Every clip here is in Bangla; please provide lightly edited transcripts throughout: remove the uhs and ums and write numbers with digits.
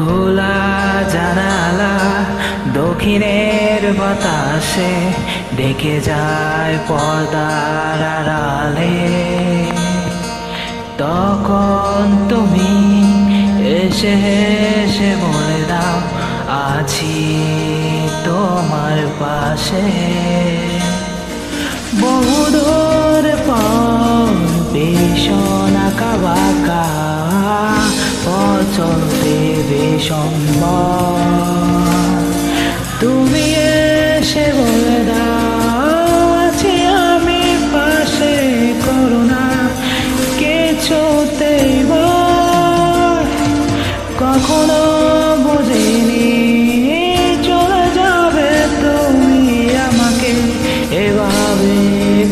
খোলা জানালা দক্ষিণের বাতাসে ডেকে যায় পর্দার আড়ালে। তখন তুমি এসে হেসে বলে দাও, আছি তোমার পাশে। বহুদূর পর ভীষণ আঁকা বাঁকা পথ চলতে বিষম্বর, তুমি এসে বলে দাও, আছি আমি পাশে। করুণা কিছুতেই ভয় কখনো বুঝিনি, চলে যাবে তুমি আমাকে এভাবে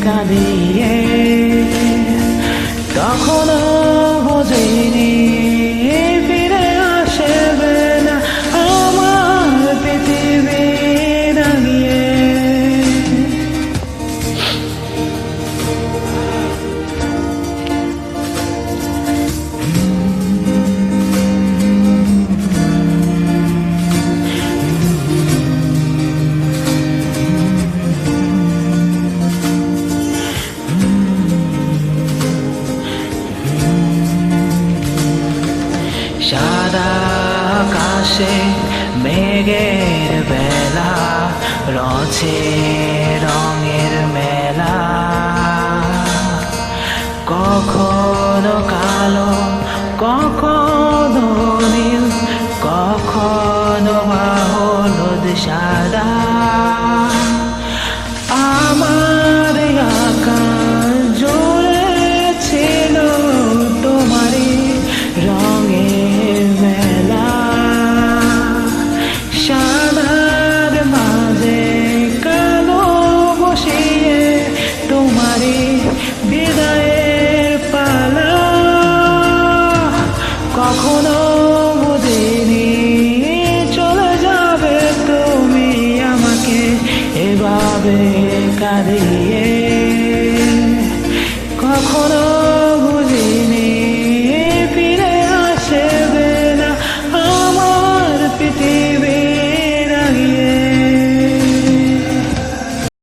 কাঁদিয়ে। তখনও বুঝিনি ফিরে আসবে না আমার পৃথিবী দাঁড়িয়ে। সাদা আকাশে মেঘের বেলা রছে রঙের মেলা, কখনো কালো কখনো নীল কখনো বা হলুদ সাদা। আমার আকাশ জুড়ে ছিল তোমারই রঙের মেলা। সাদার মাঝে কালো বসিয়ে তোমারই বিদায়ের পালা। কখনো বুঝিনি চলে যাবে তুমি আমাকে এভাবে কাঁদিয়ে।